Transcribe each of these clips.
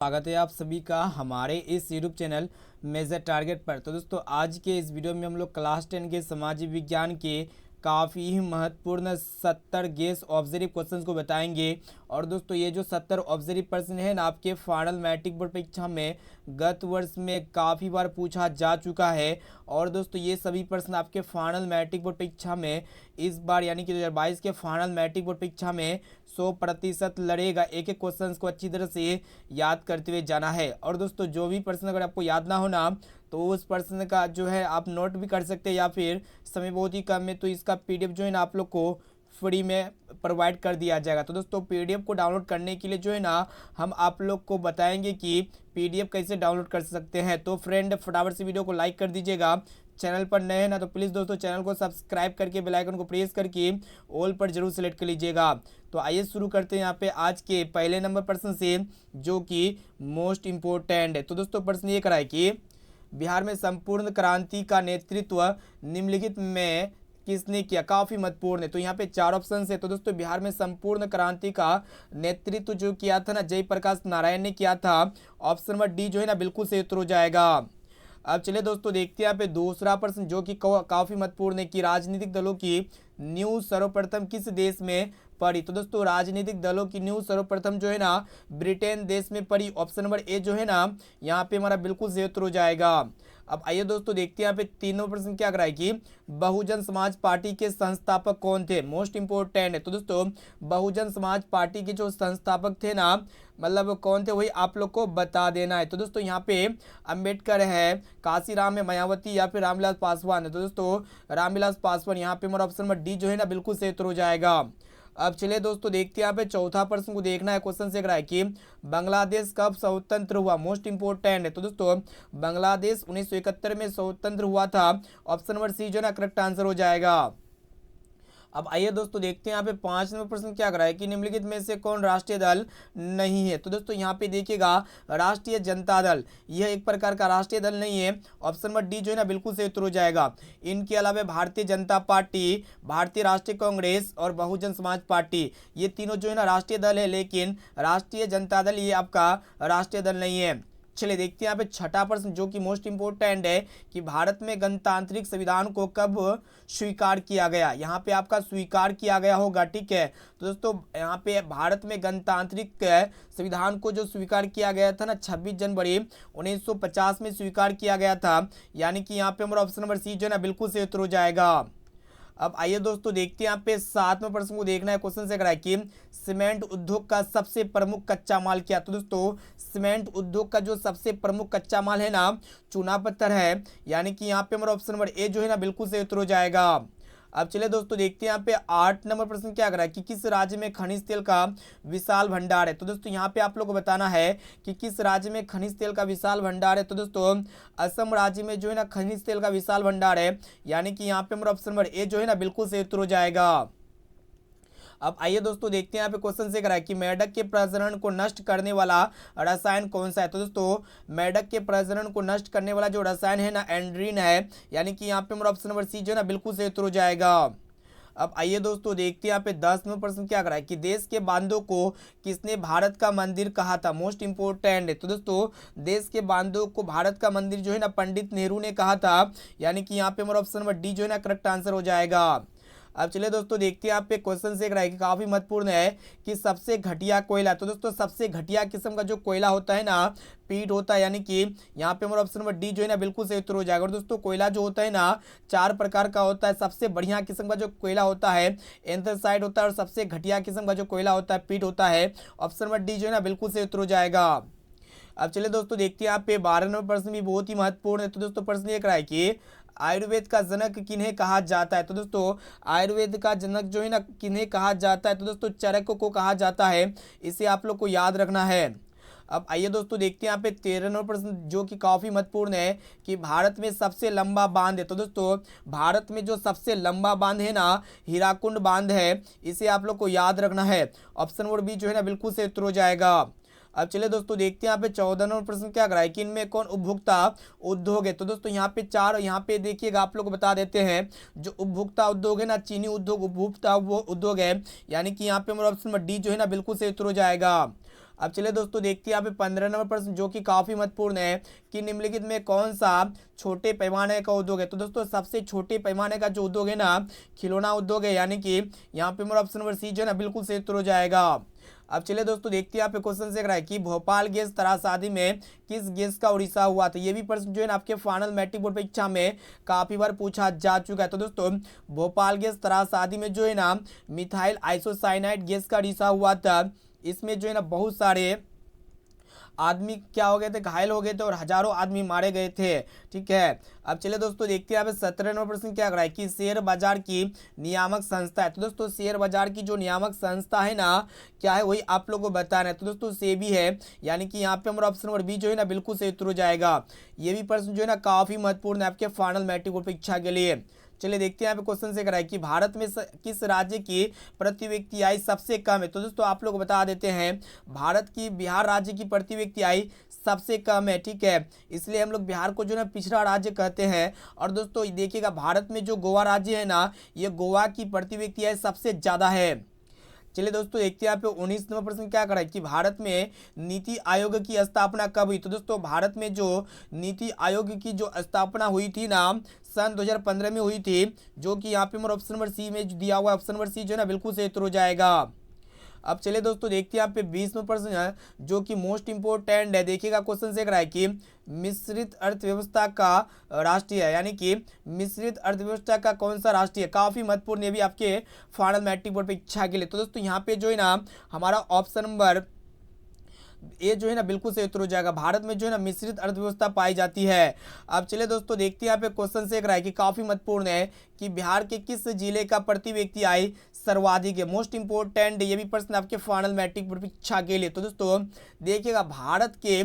स्वागत है आप सभी का हमारे इस यूट्यूब चैनल मेजर टारगेट पर। तो दोस्तों आज के इस वीडियो में हम लोग क्लास 10 के समाज विज्ञान के काफ़ी ही महत्वपूर्ण 70 गेस ऑब्जर्व क्वेश्चंस को बताएंगे। और दोस्तों ये जो 70 ऑब्जर्व प्रश्न है ना, आपके फाइनल मैट्रिक बोर्ड परीक्षा में गत वर्ष में काफ़ी बार पूछा जा चुका है। और दोस्तों ये सभी प्रश्न आपके फाइनल मैट्रिक बोर्ड परीक्षा में इस बार यानी कि 2022 के फाइनल मैट्रिक बोर्ड परीक्षा में 100% लड़ेगा। एक एक क्वेश्चन को अच्छी तरह से याद करते हुए जाना है। और दोस्तों जो भी प्रश्न अगर आपको याद ना हो ना, तो उस प्रश्न का जो है आप नोट भी कर सकते हैं, या फिर समय बहुत ही कम है तो इसका पीडीएफ जो है ना आप लोग को फ्री में प्रोवाइड कर दिया जाएगा। तो दोस्तों पीडीएफ को डाउनलोड करने के लिए जो है ना हम आप लोग को बताएंगे कि पीडीएफ कैसे डाउनलोड कर सकते हैं। तो फ्रेंड फटाफट से वीडियो को लाइक कर दीजिएगा। चैनल पर नए हैं ना तो प्लीज़ दोस्तों चैनल को सब्सक्राइब करके बेल आइकन को प्रेस करके ऑल पर जरूर सेलेक्ट कर लीजिएगा। तो आइए शुरू करते हैं यहाँ पे आज के पहले नंबर प्रश्न से, जो कि मोस्ट इम्पोर्टेंट है। तो दोस्तों प्रश्न ये करा है कि बिहार में संपूर्ण क्रांति का नेतृत्व निम्नलिखित में किसने किया। काफ़ी महत्वपूर्ण है। तो यहाँ पे 4 ऑप्शन है। तो दोस्तों बिहार में संपूर्ण क्रांति का नेतृत्व जो किया था ना जयप्रकाश नारायण ने किया था। ऑप्शन नंबर डी जो है ना बिल्कुल सही उत्तर हो जाएगा। अब चलिए दोस्तों देखते हैं यहाँ पे दूसरा प्रश्न, जो कि काफ़ी महत्वपूर्ण है कि राजनीतिक दलों की न्यूज़ सर्वप्रथम किस देश में पड़ी। तो दोस्तों राजनीतिक दलों की न्यूज़ सर्वप्रथम जो है ना ब्रिटेन देश में पड़ी। ऑप्शन नंबर ए जो है ना यहाँ पे हमारा बिल्कुल सही उत्तर हो जाएगा। अब आइए दोस्तों देखते हैं यहाँ पे तीनों प्रश्न क्या कराए कि बहुजन समाज पार्टी के संस्थापक कौन थे। मोस्ट इंपोर्टेंट है। तो दोस्तों बहुजन समाज पार्टी के जो संस्थापक थे ना, मतलब कौन थे वही आप लोग को बता देना है। तो दोस्तों यहाँ पे अंबेडकर है, काशीराम है, मायावती या फिर रामविलास पासवान है। तो दोस्तों रामविलास पासवान यहाँ पे हमारा ऑप्शन नंबर डी जो है ना बिल्कुल सही उत्तर हो जाएगा। अब चलिए दोस्तों देखते हैं यहाँ पे चौथा प्रश्न को देखना है। क्वेश्चन से है कि बांग्लादेश कब स्वतंत्र हुआ। मोस्ट इंपोर्टेंट है। तो दोस्तों बांग्लादेश 1971 में स्वतंत्र हुआ था। ऑप्शन नंबर सी जो है ना करेक्ट आंसर हो जाएगा। अब आइए दोस्तों देखते हैं यहाँ पे 5 नंबर प्रश्न क्या करा है कि निम्नलिखित में से कौन राष्ट्रीय दल नहीं है। तो दोस्तों यहाँ पे देखिएगा राष्ट्रीय जनता दल यह एक प्रकार का राष्ट्रीय दल नहीं है। ऑप्शन नंबर डी जो है ना बिल्कुल सही उत्तर हो जाएगा। इनके अलावा भारतीय जनता पार्टी, भारतीय राष्ट्रीय कांग्रेस और बहुजन समाज पार्टी ये तीनों जो है ना राष्ट्रीय दल है, लेकिन राष्ट्रीय जनता दल ये आपका राष्ट्रीय दल नहीं है। चलिए देखते हैं यहाँ पे छठा प्रश्न, जो कि मोस्ट इंपोर्टेंट है कि भारत में गणतांत्रिक संविधान को कब स्वीकार किया गया। यहाँ पे आपका स्वीकार किया गया होगा, ठीक है। तो दोस्तों यहाँ पे भारत में गणतांत्रिक संविधान को जो स्वीकार किया गया था ना 26 जनवरी 1950 में स्वीकार किया गया था। यानी कि यहाँ पे हमारा ऑप्शन नंबर सी जो है ना बिल्कुल सही उत्तर हो जाएगा। अब आइए दोस्तों देखते हैं यहाँ पे 7वें प्रश्न को देखना है। क्वेश्चन से कराए कि सीमेंट उद्योग का सबसे प्रमुख कच्चा माल क्या। तो दोस्तों सीमेंट उद्योग का जो सबसे प्रमुख कच्चा माल है ना चूना पत्थर है। यानी कि यहाँ पे हमारा ऑप्शन नंबर ए जो है ना बिल्कुल सही उत्तर हो जाएगा। अब चलिए दोस्तों देखते हैं यहाँ पे 8 नंबर प्रश्न क्या करा है कि किस राज्य में खनिज तेल का विशाल भंडार है। तो दोस्तों यहाँ पे आप लोग को बताना है कि किस राज्य में खनिज तेल का विशाल भंडार है। तो दोस्तों असम राज्य में जो है ना खनिज तेल का विशाल भंडार है। यानी कि यहाँ पे हमारा ऑप्शन नंबर ए जो है ना बिल्कुल सही उत्तर हो जाएगा। अब आइए दोस्तों देखते हैं यहाँ पे क्वेश्चन से करा है कि मेढक के प्रजनन को नष्ट करने वाला रसायन कौन सा है। तो दोस्तों मेढक के प्रजनन को नष्ट करने वाला जो रसायन है ना एंड्रीन है। यानी कि यहाँ पे हमारा ऑप्शन नंबर सी जो है ना बिल्कुल सही उत्तर हो जाएगा। अब आइए दोस्तों देखते हैं यहाँ पे 10 नंबर प्रश्न क्या करा है कि देश के बांधों को किसने भारत का मंदिर कहा था। मोस्ट इंपोर्टेंट है। तो दोस्तों देश के बांधों को भारत का मंदिर जो है ना पंडित नेहरू ने कहा था। यानी कि यहाँ पे हमारा ऑप्शन नंबर डी जो है ना करेक्ट आंसर हो जाएगा। अब चलिए दोस्तों देखते हैं यहाँ पे क्वेश्चन से कि काफी महत्वपूर्ण है कि सबसे घटिया कोयला। तो दोस्तों सबसे घटिया किस्म का जो कोयला होता है ना पीट होता है। यानी कि यहाँ पे हमारा ऑप्शन नंबर डी जो है ना बिल्कुल सही उत्तर हो जाएगा। और दोस्तों कोयला जो होता है ना 4 प्रकार का होता है। सबसे बढ़िया किस्म का जो कोयला होता है एंथ्रासाइट होता है, और सबसे घटिया किस्म का जो कोयला होता है पीट होता है। ऑप्शन नंबर डी जो है ना बिल्कुल सही उत्तर हो जाएगा। अब चलिए दोस्तों देखते हैं यहाँ पे 12 नंबर प्रश्न भी बहुत ही महत्वपूर्ण है। तो दोस्तों प्रश्न ये करा है कि आयुर्वेद का जनक किन्हें कहा जाता है। तो दोस्तों आयुर्वेद का जनक जो है ना किन्हें कहा जाता है। तो दोस्तों चरक को कहा जाता है। इसे आप लोग को याद रखना है। अब आइए दोस्तों देखते हैं यहाँ पे 13 नंबर प्रश्न, जो कि काफ़ी महत्वपूर्ण है कि भारत में सबसे लंबा बांध है। तो दोस्तों भारत में जो सबसे लंबा बांध है ना हीराकुंड बांध है। इसे आप लोग को याद रखना है। ऑप्शन नंबर बी जो है ना बिल्कुल सही उत्तर हो जाएगा। अब चलिए दोस्तों देखते हैं यहाँ पे 14 नंबर प्रश्न क्या करा है कि इनमें कौन उपभोक्ता उद्योग है। तो दोस्तों यहाँ पे 4 यहाँ पे देखिएगा आप लोग को बता देते हैं। जो उपभोक्ता उद्योग है ना चीनी उद्योग उपभोक्ता वो उद्योग है। यानी कि यहाँ पे हमारा ऑप्शन नंबर डी जो है ना बिल्कुल सही उत्तर हो जाएगा। अब चलिए दोस्तों देखते हैं यहाँ पे 15 नंबर प्रश्न जो कि काफी महत्वपूर्ण है कि निम्नलिखित में कौन सा छोटे पैमाने का उद्योग है। तो दोस्तों सबसे छोटे पैमाने का जो उद्योग है ना, खिलौना उद्योग है, यानी कि यहाँ पे मेरा ऑप्शन नंबर सी जो है ना बिल्कुल सही उत्तर हो जाएगा। अब चलिए दोस्तों देखते हैं यहाँ पे क्वेश्चन से रहा है कि भोपाल गैस त्रासदी में किस गैस का उड़ीसा हुआ था। ये भी प्रश्न जो है ना आपके फाइनल मैट्रिक बोर्ड परीक्षा में काफी बार पूछा जा चुका है। तो दोस्तों भोपाल गैस त्रासदी में जो है ना मिथाइल आइसोसाइनाइड गैस का उड़ीसा हुआ था। इसमें जो है ना बहुत सारे आदमी क्या हो गए थे, घायल हो गए थे और हजारों आदमी मारे गए थे। ठीक है, अब चलिए दोस्तों देखते हैं यहाँ पे 17 नंबर प्रश्न क्या कर रहा है कि शेयर बाजार की नियामक संस्था है। तो दोस्तों शेयर बाजार की जो नियामक संस्था है ना क्या है, वही आप लोगों को बताना है। तो दोस्तों सेबी है, यानी कि यहाँ पे हमारा ऑप्शन नंबर बी जो है ना बिल्कुल सही उत्तर हो जाएगा। ये भी प्रश्न जो है ना काफी महत्वपूर्ण है आपके फाइनल मैट्रिक बोर्ड परीक्षा के लिए। चलिए देखते हैं यहाँ पे क्वेश्चन से कराए कि भारत में किस राज्य की प्रति व्यक्ति आय सबसे कम है। तो दोस्तों आप लोग बता देते हैं, भारत की बिहार राज्य की प्रति व्यक्ति आय सबसे कम है। ठीक है, इसलिए हम लोग बिहार को जो है पिछड़ा राज्य कहते हैं। और दोस्तों देखिएगा भारत में जो गोवा राज्य है ना, ये गोवा की प्रति व्यक्ति आय सबसे ज़्यादा है। चलिए दोस्तों देखते हैं यहाँ पे 19 नंबर प्रश्न क्या करा है कि भारत में नीति आयोग की स्थापना कब हुई। तो दोस्तों भारत में जो नीति आयोग की जो स्थापना हुई थी ना सन 2015 में हुई थी, जो कि यहाँ पे मेरा ऑप्शन नंबर सी में दिया हुआ है। ऑप्शन नंबर सी जो है ना बिल्कुल सही उत्तर हो जाएगा। अब चलिए दोस्तों देखते हैं यहाँ पे 20 में प्रश्न है जो कि मोस्ट इंपोर्टेंट है। देखिएगा क्वेश्चन से रहा है कि मिश्रित अर्थव्यवस्था का राष्ट्रीय है, यानी कि मिश्रित अर्थव्यवस्था का कौन सा राष्ट्रीय है, काफी महत्वपूर्ण है भी आपके फाइनल मैट्रिक बोर्ड परीक्षा के लिए। तो दोस्तों यहाँ पे जो है ना हमारा ऑप्शन नंबर ये जो है ना बिल्कुल सही उत्तर हो जाएगा। भारत में जो है ना मिश्रित अर्थव्यवस्था पाई जाती है। अब चलिए दोस्तों देखते हैं यहाँ पे क्वेश्चन से एक रहा है कि काफी महत्वपूर्ण है कि बिहार के किस जिले का प्रति व्यक्ति आय सर्वाधिक है। मोस्ट इंपोर्टेंट ये भी प्रश्न आपके फाइनल मैट्रिक परीक्षा के लिए। तो दोस्तों देखिएगा भारत के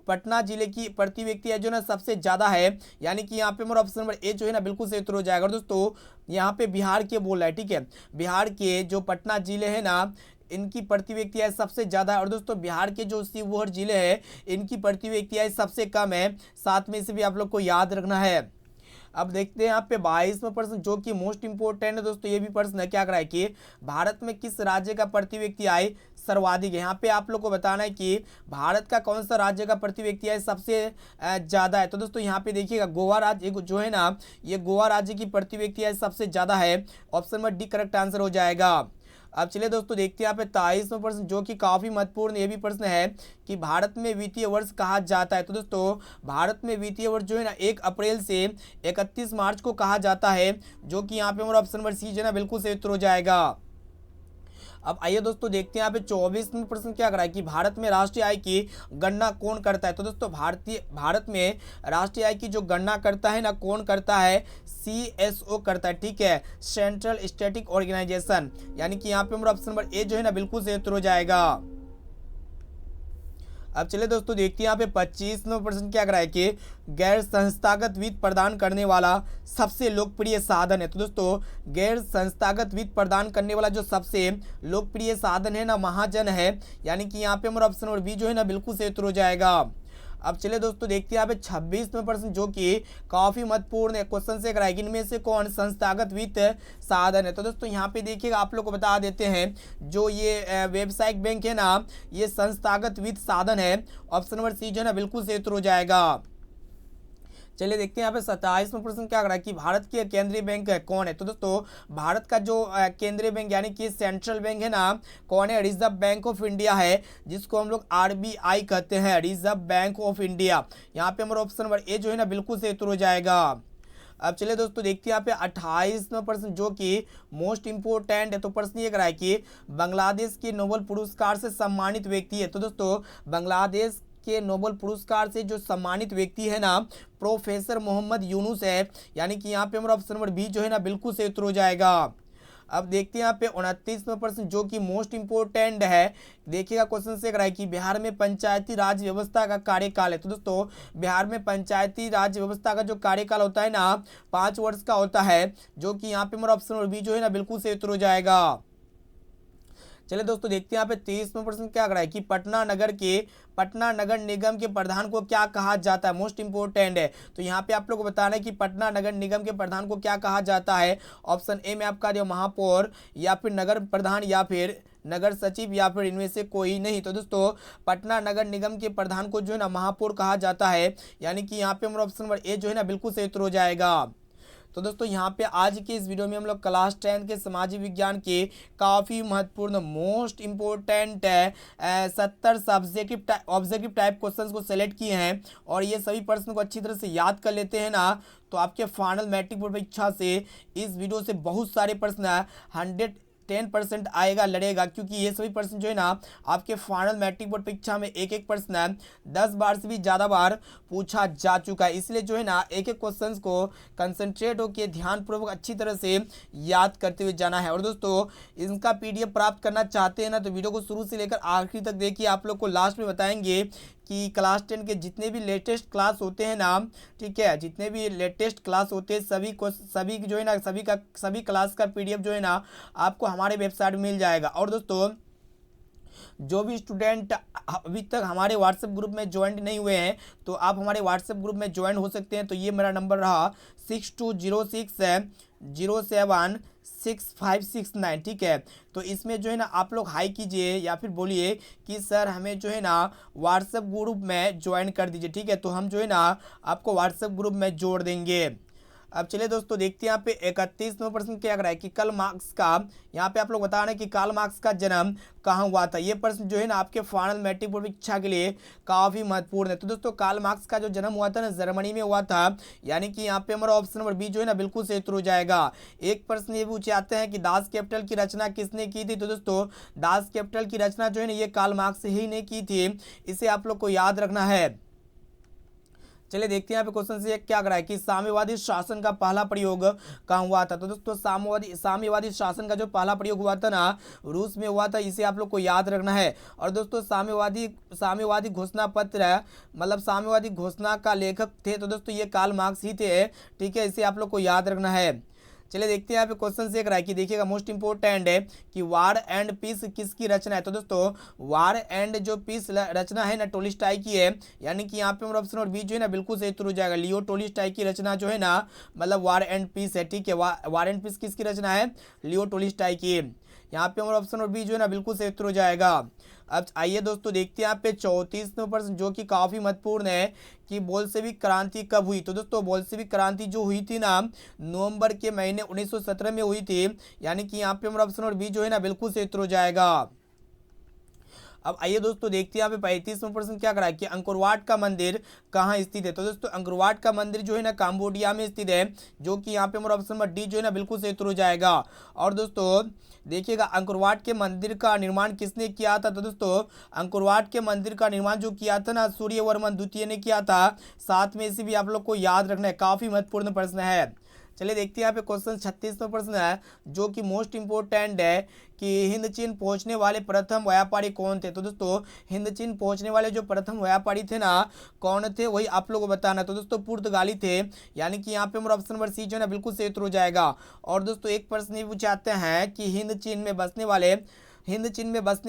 पटना जिले की प्रति व्यक्ति आय जो ना सबसे ज्यादा है, यानी कि यहाँ पे हमारा ऑप्शन नंबर ए जो है ना बिल्कुल सही उत्तर हो जाएगा। और दोस्तों यहाँ पे बिहार के बोल रहा है, ठीक है, बिहार के जो पटना जिले है ना इनकी प्रति व्यक्ति आय सबसे ज़्यादा है। और दोस्तों बिहार के जो शिवहर जिले हैं इनकी प्रति व्यक्ति आय सबसे कम है। साथ में इसे भी आप लोग को याद रखना है। अब देखते हैं यहाँ पे 22वां प्रश्न जो कि मोस्ट इंपोर्टेंट है दोस्तों। ये भी प्रश्न है क्या करा है कि भारत में किस राज्य का प्रति व्यक्ति आय सर्वाधिक है। यहाँ पे आप लोग को बताना है कि भारत का कौन सा राज्य का प्रति व्यक्ति आय सबसे ज़्यादा है। तो दोस्तों यहाँ पे देखिएगा गोवा राज्य जो है ना, ये गोवा राज्य की प्रति व्यक्ति आय सबसे ज़्यादा है। Option number D correct answer हो जाएगा। अब चलिए दोस्तों देखते हैं यहाँ पे 23वां प्रश्न जो कि काफी महत्वपूर्ण ये भी प्रश्न है कि भारत में वित्तीय वर्ष कहा जाता है। तो दोस्तों भारत में वित्तीय वर्ष जो है ना 1 अप्रैल से 31 मार्च को कहा जाता है, जो कि यहाँ पे हमारा ऑप्शन नंबर सी जो है ना बिल्कुल सही उत्तर हो जाएगा। अब आइए दोस्तों देखते हैं यहाँ पे 24वां प्रश्न क्या कर रहा है कि भारत में राष्ट्रीय आय की गणना कौन करता है। तो दोस्तों भारत में राष्ट्रीय आय की जो गणना करता है ना कौन करता है, CSO करता है। ठीक है, सेंट्रल स्टैटिक ऑर्गेनाइजेशन, यानी कि यहाँ पे हमारा ऑप्शन नंबर ए जो है ना बिल्कुल सही उत्तर हो जाएगा। अब चलिए दोस्तों देखते हैं यहाँ पे 25वां प्रश्न क्या करा है कि गैर संस्थागत वित्त प्रदान करने वाला सबसे लोकप्रिय साधन है। तो दोस्तों गैर संस्थागत वित्त प्रदान करने वाला जो सबसे लोकप्रिय साधन है ना महाजन है, यानी कि यहाँ पे हमारा ऑप्शन नंबर बी जो है ना बिल्कुल सही उत्तर हो जाएगा। अब चलिए दोस्तों देखते हैं यहाँ पे 26वां प्रश्न जो कि काफी महत्वपूर्ण है। क्वेश्चन से कराएगी इनमें से कौन संस्थागत वित्त साधन है। तो दोस्तों यहाँ पे देखिएगा आप लोग को बता देते हैं, जो ये व्यवसायिक बैंक है ना ये संस्थागत वित्त साधन है। ऑप्शन नंबर सी जो है ना बिल्कुल सही उत्तर हो जाएगा। चलिए देखते हैं यहाँ पे 27वां प्रश्न क्या कर रहा है कि भारत के केंद्रीय बैंक कौन है। तो दोस्तों भारत का जो केंद्रीय बैंक यानी कि सेंट्रल बैंक है ना कौन है, रिजर्व बैंक ऑफ इंडिया है, जिसको हम लोग RBI कहते हैं, रिजर्व बैंक ऑफ इंडिया। यहाँ पे हमारा ऑप्शन नंबर ए जो है ना बिल्कुल सही उत्तर हो जाएगा। अब चलिए दोस्तों देखते हैं यहाँ पे 28वां प्रश्न जो कि मोस्ट इंपोर्टेंट है। तो प्रश्न ये करा है कि बांग्लादेश के नोबेल पुरस्कार से सम्मानित व्यक्ति है। तो दोस्तों बांग्लादेश के नोबेल पुरस्कार से जो सम्मानित व्यक्ति है ना प्रोफेसर मोहम्मद यूनुस है, यानी कि यहाँ पे हमारा ऑप्शन नंबर बी जो है ना बिल्कुल सही उत्तर हो जाएगा। अब देखते हैं यहाँ पे 29वां प्रश्न जो कि मोस्ट इंपोर्टेंट है। देखिएगा क्वेश्चन से है कि बिहार में पंचायती राज व्यवस्था का कार्यकाल है। तो दोस्तों बिहार में पंचायती राज व्यवस्था का जो कार्यकाल होता है ना 5 वर्ष का होता है, जो कि यहाँ पे हमारा ऑप्शन नंबर बी जो है ना बिल्कुल सही उत्तर हो जाएगा। चलिए दोस्तों देखते हैं यहाँ पे 23वां प्रश्न क्या कर रहा है कि पटना नगर निगम के प्रधान को क्या कहा जाता है। मोस्ट इंपोर्टेंट है। तो यहाँ पे आप लोग को बताना है कि पटना नगर निगम के प्रधान को क्या कहा जाता है। ऑप्शन ए में आपका जो महापौर या फिर नगर प्रधान या फिर नगर सचिव या फिर इनमें से कोई नहीं। तो दोस्तों पटना नगर निगम के प्रधान को जो है ना महापौर कहा जाता है, यानी कि यहाँ पे हमारा ऑप्शन नंबर ए जो है ना बिल्कुल सही उत्तर हो जाएगा। तो दोस्तों यहाँ पे आज के इस वीडियो में हम लोग क्लास 10 के सामाजिक विज्ञान के काफ़ी महत्वपूर्ण most important 70 objective type questions को सेलेक्ट किए हैं, और ये सभी प्रश्न को अच्छी तरह से याद कर लेते हैं ना, तो आपके फाइनल मैट्रिक बोर्ड परीक्षा से इस वीडियो से बहुत सारे प्रश्न 110% आएगा लड़ेगा, क्योंकि ये सभी प्रश्न जो है ना आपके फाइनल मैट्रिक बोर्ड परीक्षा में एक एक प्रश्न 10 बार से भी ज़्यादा बार पूछा जा चुका है। इसलिए जो है ना एक एक क्वेश्चंस को कंसंट्रेट होकर ध्यानपूर्वक अच्छी तरह से याद करते हुए जाना है। और दोस्तों इनका PDF प्राप्त करना चाहते हैं ना, तो वीडियो को शुरू से लेकर आखिरी तक देखिए। आप लोग को लास्ट में बताएंगे कि क्लास 10 के जितने भी लेटेस्ट क्लास होते हैं ना, ठीक है, जितने भी लेटेस्ट क्लास होते हैं सभी जो है ना सभी क्लास का PDF जो है ना आपको हमारे वेबसाइट में मिल जाएगा। और दोस्तों जो भी स्टूडेंट अभी तक हमारे व्हाट्सएप ग्रुप में ज्वाइन नहीं हुए हैं, तो आप हमारे व्हाट्सएप ग्रुप में ज्वाइन हो सकते हैं। तो ये मेरा नंबर रहा 6206076569, ठीक है। तो इसमें जो है ना आप लोग हाई कीजिए या फिर बोलिए कि सर हमें जो है ना व्हाट्सएप ग्रुप में ज्वाइन कर दीजिए, ठीक है। तो हम जो है ना आपको व्हाट्सएप ग्रुप में जोड़ देंगे। अब चलिए दोस्तों देखते हैं यहाँ पे 31वां प्रश्न क्या कर रहा है कि कार्ल मार्क्स का, यहाँ पे आप लोग बता रहे हैं कि कार्ल मार्क्स का जन्म कहाँ हुआ था। ये प्रश्न जो है ना आपके फाइनल मैट्रिक बोर्ड परीक्षा के लिए काफ़ी महत्वपूर्ण है। तो दोस्तों कार्ल मार्क्स का जो जन्म हुआ था ना जर्मनी में हुआ था, यानी कि यहाँ पे हमारा ऑप्शन नंबर बी जो है ना बिल्कुल सही उत्तर हो जाएगा। एक प्रश्न ये पूछे आते हैं कि दास कैपिटल की रचना किसने की थी। तो दोस्तों दास कैपिटल की रचना जो है ना ये कार्ल मार्क्स ही ने की थी, इसे आप लोग को याद रखना है। चलिए देखते हैं यहाँ पे क्वेश्चन से क्या कर रहा है कि साम्यवादी शासन का पहला प्रयोग कहाँ हुआ था। तो दोस्तों साम्यवादी शासन का जो पहला प्रयोग हुआ था ना रूस में हुआ था, इसे आप लोग को याद रखना है। और दोस्तों साम्यवादी घोषणा पत्र मतलब साम्यवादी घोषणा का लेखक थे, तो दोस्तों ये कार्ल मार्क्स ही थे, ठीक है, इसे आप लोग को याद रखना है। चलिए देखते हैं यहाँ पे क्वेश्चन से रहा है कि देखिएगा मोस्ट इंपोर्टेंट है कि वार एंड पीस किसकी रचना है। तो दोस्तों वार एंड जो पीस रचना है ना टोल्स्टॉय की है, यानी कि यहाँ पे ऑप्शन और बी जो है ना बिल्कुल सही उत्तर हो जाएगा। लियो टोल्स्टॉय की रचना जो है ना मतलब वार एंड पीस है, ठीक है। वार एंड पीस किसकी रचना है, लियो टोल्स्टॉय की। यहाँ पे हमारा ऑप्शन और बी जो है ना बिल्कुल सही उत्तर हो जाएगा। अब आइए दोस्तों देखते हैं यहाँ पे 34वां प्रश्न जो कि काफ़ी महत्वपूर्ण है कि बोल्शेविक क्रांति कब हुई। तो दोस्तों बोल्शेविक क्रांति जो हुई थी ना नवंबर के महीने 1917 में हुई थी, यानी कि यहाँ पे हमारा ऑप्शन और बी जो है ना बिल्कुल सही उत्तर हो जाएगा। अब आइए दोस्तों देखते हैं यहाँ पे 35वां प्रश्न क्या करा है कि अंकोर वाट का मंदिर कहाँ स्थित है। तो दोस्तों अंकोर वाट का मंदिर जो है ना कंबोडिया में स्थित है, जो कि यहाँ पे हमारा ऑप्शन नंबर डी जो है ना बिल्कुल सही उत्तर हो जाएगा। और दोस्तों देखिएगा अंकोर वाट के मंदिर का निर्माण किसने किया था। तो दोस्तों अंकोर वाट के मंदिर का निर्माण जो किया था ना सूर्यवर्मन द्वितीय ने किया था। साथ में इसे भी आप लोग को याद रखना है, काफ़ी महत्वपूर्ण प्रश्न है। चलिए देखते हैं यहाँ पे क्वेश्चन 36वां प्रश्न है जो कि मोस्ट इंपोर्टेंट है कि हिंद चीन पहुंचने वाले प्रथम व्यापारी कौन थे। तो दोस्तों हिंद चीन पहुंचने वाले जो प्रथम व्यापारी थे ना कौन थे, वही आप लोगों को बताना। तो दोस्तों पुर्तगाली थे, यानी कि यहाँ पे हमारा ऑप्शन नंबर सी जो है ना बिल्कुल सही उत्तर हो जाएगा। और दोस्तों एक प्रश्न ये पूछाते हैं कि हिंद चीन में बसने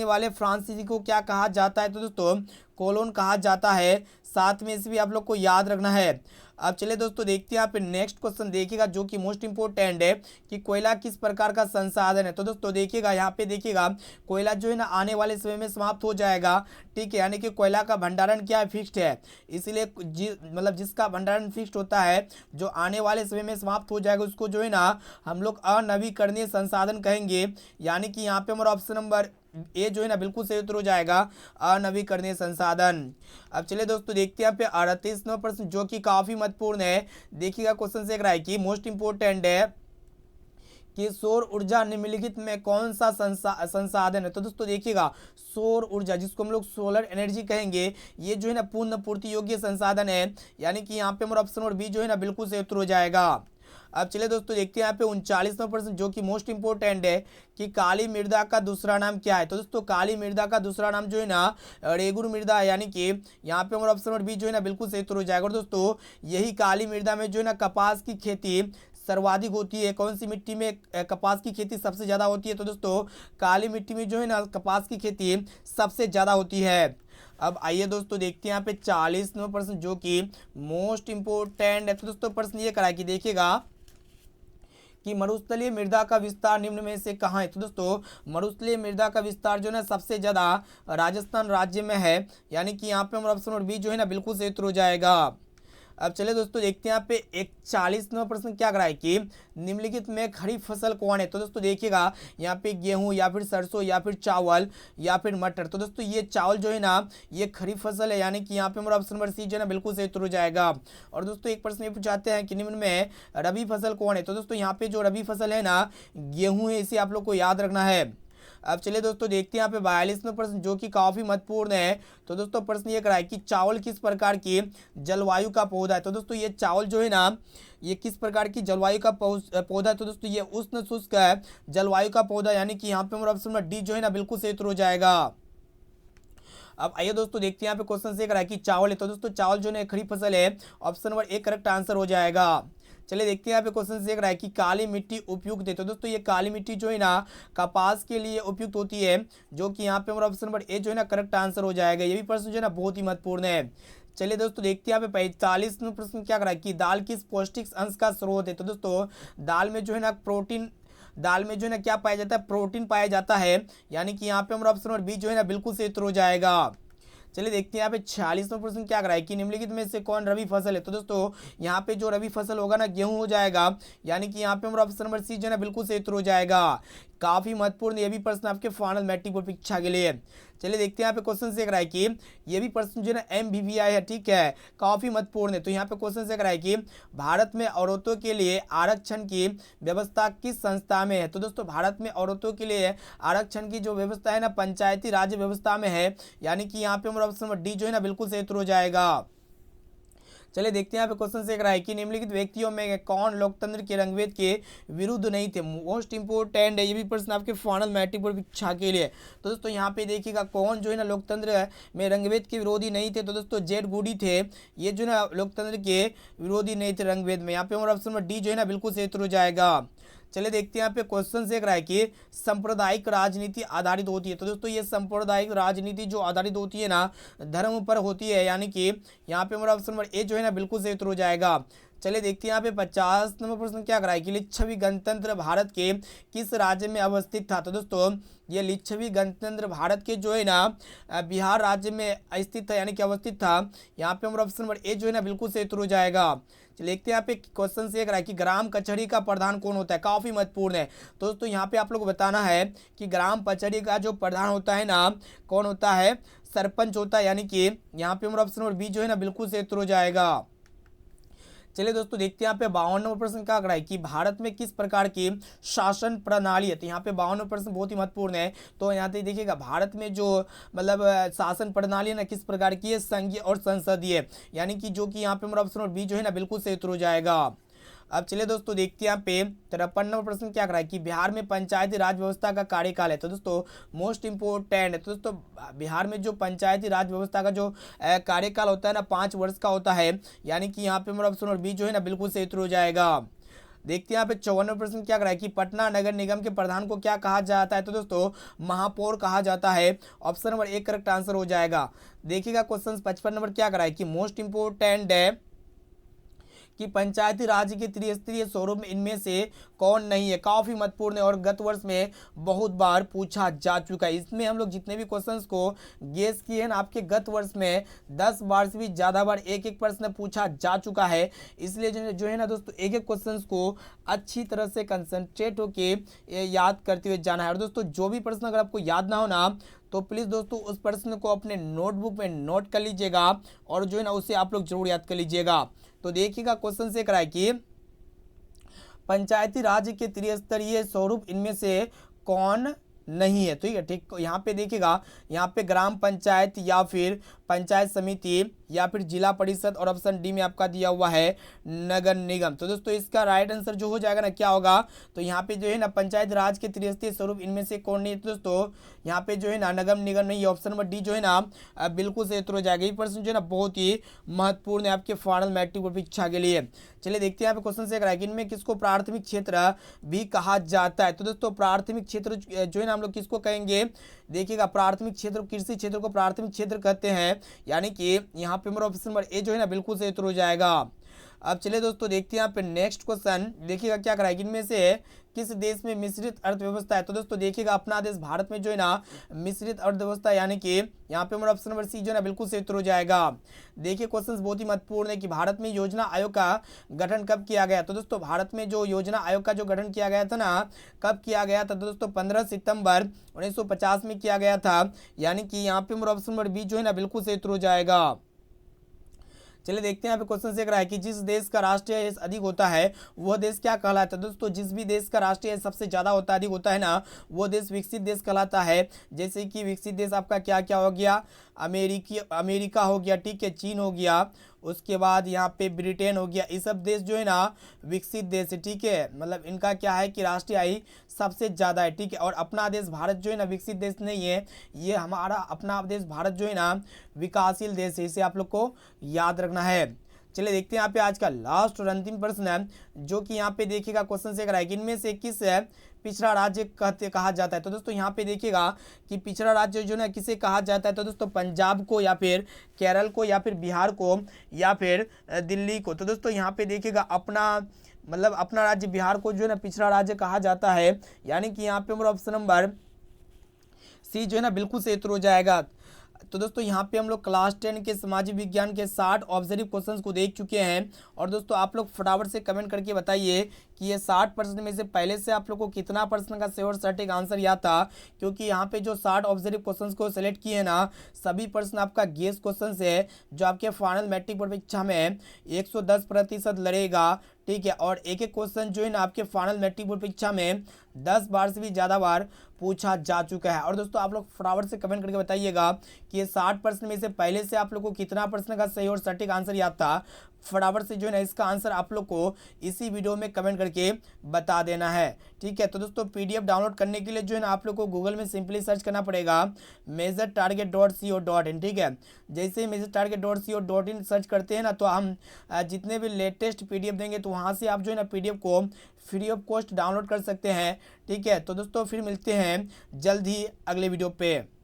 वाले फ्रांसीसी को क्या कहा जाता है। तो दोस्तों कोलोन कहा जाता है। साथ में इसे भी आप लोग को याद रखना है। अब चलिए दोस्तों देखते हैं यहाँ पे नेक्स्ट क्वेश्चन देखिएगा जो कि मोस्ट इंपोर्टेंट है कि कोयला किस प्रकार का संसाधन है। तो दोस्तों देखिएगा यहाँ पे देखिएगा कोयला जो है ना आने वाले समय में समाप्त हो जाएगा, ठीक है, यानी कि कोयला का भंडारण क्या है, फिक्स्ड है। इसीलिए मतलब जिसका भंडारण फिक्स्ड होता है जो आने वाले समय में समाप्त हो जाएगा उसको जो है ना हम लोग अनवीकरणीय संसाधन कहेंगे, यानी कि यहाँ पे हमारा ऑप्शन नंबर ए जो है ना बिल्कुल सही उत्तर हो जाएगा, अनवीकरणीय संसाधन। अब चलिए दोस्तों देखते हैं यहाँ पे 38वां प्रश्न जो कि काफी महत्वपूर्ण है। देखिएगा क्वेश्चन से रहा है कि मोस्ट इंपोर्टेंट है कि सौर ऊर्जा निम्नलिखित में कौन सा संसाधन है। तो दोस्तों देखिएगा सौर ऊर्जा जिसको हम लोग सोलर एनर्जी कहेंगे, ये जो है ना पूर्ण पूर्ति योग्य संसाधन है, यानी कि यहाँ पे हमारा ऑप्शन और बी जो है ना बिल्कुल सही उत्तर हो जाएगा। अब चलिए दोस्तों देखते हैं यहाँ पे 39वां प्रश्न जो कि मोस्ट इंपोर्टेंट है कि काली मृदा का दूसरा नाम क्या है। तो दोस्तों काली मृदा का दूसरा नाम जो है ना रेगुर मृदा है, यानी कि यहाँ पे हमारा ऑप्शन नंबर बी जो है ना बिल्कुल सही उत्तर हो जाएगा। और दोस्तों यही काली मृदा में जो है ना कपास की खेती सर्वाधिक होती है। कौन सी मिट्टी में कपास की खेती सबसे ज़्यादा होती है। तो दोस्तों काली मिट्टी में जो है ना कपास की खेती सबसे ज़्यादा होती है। अब आइए दोस्तों देखते हैं यहाँ पे 40वां प्रश्न जो कि मोस्ट इंपोर्टेंट है। तो दोस्तों प्रश्न ये करा है कि देखिएगा कि मरुस्थलीय मृदा का विस्तार निम्न में से कहाँ है। तो दोस्तों मरुस्थलीय मृदा का विस्तार जो है ना सबसे ज़्यादा राजस्थान राज्य में है, यानी कि यहाँ पे हमारा ऑप्शन नंबर बी जो है ना बिल्कुल सही उत्तर हो जाएगा। अब चलिए दोस्तों देखते हैं यहाँ पे 41वां प्रश्न क्या करा है कि निम्नलिखित में खरीफ फसल कौन है। तो दोस्तों देखिएगा यहाँ पे गेहूं या फिर सरसों या फिर चावल या फिर मटर। तो दोस्तों ये चावल जो है ना ये खरीफ फसल है, यानी कि यहाँ पे हमारा ऑप्शन नंबर सी जो है ना बिल्कुल सही उत्तर हो जाएगा। और दोस्तों एक प्रश्न ये पूछाते हैं कि निम्न में रबी फसल कौन है। तो दोस्तों यहाँ पे जो रबी फसल है ना गेहूं है, इसे आप लोग को याद रखना है। अब चलिए दोस्तों देखते हैं यहाँ पे 42वां प्रश्न जो कि काफी महत्वपूर्ण है। तो दोस्तों प्रश्न ये करा है कि चावल किस प्रकार की जलवायु का पौधा है। तो दोस्तों ये चावल जो है ना ये किस प्रकार की जलवायु का पौधा है। तो दोस्तों ये उष्ण शुष्क है जलवायु का पौधा, यानी कि यहाँ पे हमारा ऑप्शन नंबर डी जो है ना बिल्कुल सही उत्तर हो जाएगा। अब आइए दोस्तों देखते हैं यहाँ पे क्वेश्चन से करा है कि चावल है। तो दोस्तों चावल जो है खरीफ फसल है, option number A correct answer हो जाएगा। चलिए देखते हैं यहाँ पे क्वेश्चन देख रहा है कि काली मिट्टी उपयुक्त है। तो दोस्तों ये काली मिट्टी जो है ना कपास के लिए उपयुक्त होती है, जो कि यहाँ पे हमारा ऑप्शन नंबर ए जो है ना करेक्ट आंसर हो जाएगा। ये भी प्रश्न जो है ना बहुत ही महत्वपूर्ण है। चलिए दोस्तों देखते हैं यहाँ पे 45वां प्रश्न क्या करा है कि दाल किस पौष्टिक अंश का स्रोत है। तो दोस्तों दाल में जो है ना क्या पाया जाता है, प्रोटीन पाया जाता है, यानी कि यहाँ पे हमारा ऑप्शन नंबर बी जो है ना बिल्कुल सही उत्तर हो जाएगा। चलिए देखते हैं यहाँ पे 46वां प्रश्न क्या करा है कि निम्नलिखित में से कौन रबी फसल है। तो दोस्तों यहाँ पे जो रबी फसल होगा ना गेहूं हो जाएगा, यानी कि यहाँ पे हमारा ऑप्शन नंबर सी जो है ना बिल्कुल सही उत्तर हो जाएगा। काफी महत्वपूर्ण ये भी प्रश्न आपके फाइनल मैट्रिक बोर्ड परीक्षा के लिए। चलिए देखते हैं यहाँ पे क्वेश्चन से करा है कि ये भी प्रश्न जो है ना MBBI है, ठीक है, काफी महत्वपूर्ण है। तो यहाँ पे क्वेश्चन से करा है कि भारत में औरतों के लिए आरक्षण की व्यवस्था किस संस्था में है। तो दोस्तों भारत में औरतों के लिए आरक्षण की जो व्यवस्था है ना पंचायती राज व्यवस्था में है, यानी कि यहाँ पे हमारा ऑप्शन नंबर डी जो है ना बिल्कुल सही उत्तर हो जाएगा। चलिए देखते हैं यहाँ पे क्वेश्चन से रहा है कि निम्नलिखित व्यक्तियों में कौन लोकतंत्र के रंगभेद के विरुद्ध नहीं थे। मोस्ट इंपोर्टेंट है ये भी प्रश्न आपके फाइनल मैट्रिक बोर्ड परीक्षा के लिए। तो दोस्तों यहाँ पे देखिएगा कौन जो है ना लोकतंत्र में रंगभेद के विरोधी नहीं थे। तो दोस्तों जेड गुडी थे, ये जो है ना लोकतंत्र के विरोधी नहीं थे रंगभेद में। यहाँ पे हमारा ऑप्शन नंबर डी जो है ना बिल्कुल सही उत्तर हो जाएगा। चलिए देखते हैं यहाँ पे क्वेश्चन से रहा है कि सांप्रदायिक राजनीति आधारित होती है। तो दोस्तों ये सांप्रदायिक राजनीति जो आधारित होती है ना धर्म पर होती है, यानी कि यहाँ पे हमारा ऑप्शन नंबर ए जो है ना बिल्कुल सही उत्तर हो जाएगा। चलिए देखते हैं यहाँ पे 50 नंबर प्रश्न क्या कराए कि लिच्छवी गणतंत्र भारत के किस राज्य में अवस्थित था। तो दोस्तों ये लिच्छवी गणतंत्र भारत के जो है ना बिहार राज्य में स्थित है, यानी कि अवस्थित था। यहाँ पे हमारा ऑप्शन नंबर ए जो है ना बिल्कुल सही उत्तर हो जाएगा। चलिए देखते हैं यहाँ पे क्वेश्चन से है कि ग्राम कचहरी का प्रधान कौन होता है, काफी महत्वपूर्ण है। तो दोस्तों यहाँ पे आप लोग को बताना है कि ग्राम कचहरी का जो प्रधान होता है ना कौन होता है, सरपंच होता है, यानी कि यहाँ पे हमारा ऑप्शन नंबर बी जो है ना बिल्कुल सही उत्तर हो जाएगा। चलिए दोस्तों देखते हैं यहाँ पे 52 नंबर प्रश्न क्या करा है कि भारत में किस प्रकार की शासन प्रणाली है। तो यहाँ पे 52 प्रश्न बहुत ही महत्वपूर्ण है। तो यहाँ पे देखिएगा भारत में जो मतलब शासन प्रणाली है ना किस प्रकार की है, संघीय और संसदीय, यानी कि जो कि यहाँ पे हमारा ऑप्शन नंबर बी जो है ना बिल्कुल सही उत्तर हो जाएगा। अब चलिए दोस्तों देखते हैं यहाँ पे 53 नंबर प्रश्न क्या करा है कि बिहार में पंचायती राज व्यवस्था का कार्यकाल है। तो दोस्तों मोस्ट इंपोर्टेंट है। तो दोस्तों बिहार में जो पंचायती राज व्यवस्था का जो कार्यकाल होता है ना 5 वर्ष का होता है, यानी कि यहाँ पे हमारा ऑप्शन नंबर बी जो है ना बिल्कुल सही उत्तर हो जाएगा। देखते हैं यहाँ पे 54 प्रश्न क्या करा है कि पटना नगर निगम के प्रधान को क्या कहा जाता है। तो दोस्तों महापौर कहा जाता है, option number A correct answer हो जाएगा। देखिएगा क्वेश्चन 55 नंबर क्या करा है कि मोस्ट इंपोर्टेंट है कि पंचायती राज के त्रिस्तरीय स्वरूप में इनमें से कौन नहीं है, काफी महत्वपूर्ण है और गत वर्ष में बहुत बार पूछा जा चुका है। इसमें हम लोग जितने भी क्वेश्चंस को गेस किए हैं ना आपके गत वर्ष में 10 बार से भी ज्यादा बार एक एक प्रश्न पूछा जा चुका है। इसलिए जो है ना दोस्तों एक एक क्वेश्चंस को अच्छी तरह से कंसंट्रेट होके याद करते हुए जाना है। और दोस्तों जो भी प्रश्न अगर आपको याद ना हो ना तो प्लीज़ दोस्तों उस प्रश्न को अपने नोटबुक में नोट कर लीजिएगा और जो है ना उसे आप लोग जरूर याद कर लीजिएगा। तो देखिएगा क्वेश्चन से कराए कि पंचायती राज के त्रिस्तरीय स्वरूप इनमें से कौन नहीं है। ठीक है, ठीक, यहाँ पे देखिएगा यहाँ पे ग्राम पंचायत या फिर पंचायत समिति या फिर जिला परिषद, और ऑप्शन डी में आपका दिया हुआ है नगर निगम। तो दोस्तों इसका राइट आंसर जो हो जाएगा ना क्या होगा, तो यहाँ पे जो है ना पंचायत राज के त्रिस्तरीय स्वरूप इनमें से कौन नहीं है। तो दोस्तों यहाँ पे जो है ना नगर निगम नहीं है, ऑप्शन नंबर डी जो है ना बिल्कुल सही उत्तर हो जाएगा। ये प्रश्न जो है ना बहुत ही महत्वपूर्ण है आपके फाइनल मैट्रिक बोर्ड परीक्षा के लिए। चलिए देखते हैं यहाँ पे क्वेश्चन से कि इनमें किसको प्राथमिक क्षेत्र भी कहा जाता है। तो दोस्तों प्राथमिक क्षेत्र जो है ना हम लोग किसको कहेंगे, देखिएगा प्राथमिक क्षेत्र कृषि क्षेत्र को प्राथमिक क्षेत्र कहते हैं, यानी कि यहाँ पे हमारा ऑप्शन नंबर ए जो है ना बिल्कुल सही उत्तर हो जाएगा। अब चलिए दोस्तों देखते हैं यहाँ पे नेक्स्ट क्वेश्चन, देखिएगा क्या कराएगी, इनमें से किस देश में मिश्रित अर्थव्यवस्था है। तो दोस्तों देखिएगा अपना देश भारत में जो है ना मिश्रित अर्थव्यवस्था, यानी कि यहाँ पे हमारा ऑप्शन नंबर सी जो है ना बिल्कुल सही उत्तर हो जाएगा। देखिए क्वेश्चन बहुत ही महत्वपूर्ण है कि भारत में योजना आयोग का गठन कब किया गया। तो दोस्तों भारत में जो योजना आयोग का जो गठन किया गया था ना, कब किया गया था, तो दोस्तों 15 सितंबर 1950 में किया गया था, यानी कि यहाँ पे हमारा ऑप्शन नंबर बी जो है ना बिल्कुल सही उत्तर हो जाएगा। चलिए देखते हैं यहाँ पे क्वेश्चन से रहा है कि जिस देश का राष्ट्रीय आय अधिक होता है वह देश क्या कहलाता है। दोस्तों जिस भी देश का राष्ट्रीय आय सबसे ज़्यादा होता है, अधिक होता है ना, वो देश विकसित देश कहलाता है। जैसे कि विकसित देश आपका क्या क्या हो गया, अमेरिका हो गया, ठीक है, चीन हो गया, उसके बाद यहाँ पे ब्रिटेन हो गया। ये सब देश जो है ना विकसित देश है, ठीक है, मतलब इनका क्या है कि राष्ट्रीय आय सबसे ज़्यादा है, ठीक है। और अपना देश भारत जो है ना विकसित देश नहीं है, ये हमारा अपना देश भारत जो है ना विकासशील देश है, इसे आप लोग को याद रखना है। चलिए देखते हैं यहाँ पे आज का लास्ट और अंतिम प्रश्न है, जो कि यहाँ पे देखिएगा क्वेश्चन से कराएगा, इनमें से किस पिछड़ा राज्य कहा जाता है। तो दोस्तों यहाँ पे देखिएगा कि पिछड़ा राज्य जो ना किसे कहा जाता है। तो दोस्तों पंजाब को, या फिर केरल को, या फिर बिहार को, या फिर दिल्ली को। तो दोस्तों यहाँ पे देखिएगा अपना राज्य बिहार को जो है ना पिछड़ा राज्य कहा जाता है, यानी कि यहाँ पे हमारा ऑप्शन नंबर सी जो है ना बिल्कुल सही उत्तर हो जाएगा। तो दोस्तों यहाँ पे हम लोग क्लास 10 के सामाजिक विज्ञान के 60 ऑब्जर्व क्वेश्चंस को देख चुके हैं। और दोस्तों आप लोग फटाफट से कमेंट करके बताइए कि ये 60% में से पहले से आप लोग को कितना प्रश्न का श्योर सटीक आंसर याद था, क्योंकि यहाँ पे जो 60 ऑब्जर्व क्वेश्चंस को सिलेक्ट किए ना, सभी प्रश्न आपका गेस क्वेश्चन है, जो आपके फाइनल मैट्रिक बोर्ड परीक्षा में 110% लड़ेगा, ठीक है। और एक एक क्वेश्चन जो है ना आपके फाइनल मैट्रिक बोर्ड परीक्षा में 10 बार से भी ज़्यादा बार पूछा जा चुका है। और दोस्तों आप लोग फटाफट से कमेंट करके बताइएगा कि ये 60% में से पहले से आप लोग को कितना प्रश्न का सही और सटीक आंसर याद था। फटाफट से जो है ना इसका आंसर आप लोग को इसी वीडियो में कमेंट करके बता देना है, ठीक है। तो दोस्तों पीडीएफ डाउनलोड करने के लिए जो है ना आप लोग को गूगल में सिंपली सर्च करना पड़ेगा measuretarget.co.in, ठीक है। जैसे ही measuretarget.co.in सर्च करते हैं ना, तो हम जितने भी लेटेस्ट पीडीएफ देंगे तो वहाँ से आप जो है ना पीडीएफ को फ्री ऑफ कॉस्ट डाउनलोड कर सकते हैं, ठीक है। तो दोस्तों फिर मिलते हैं जल्द ही अगले वीडियो पे।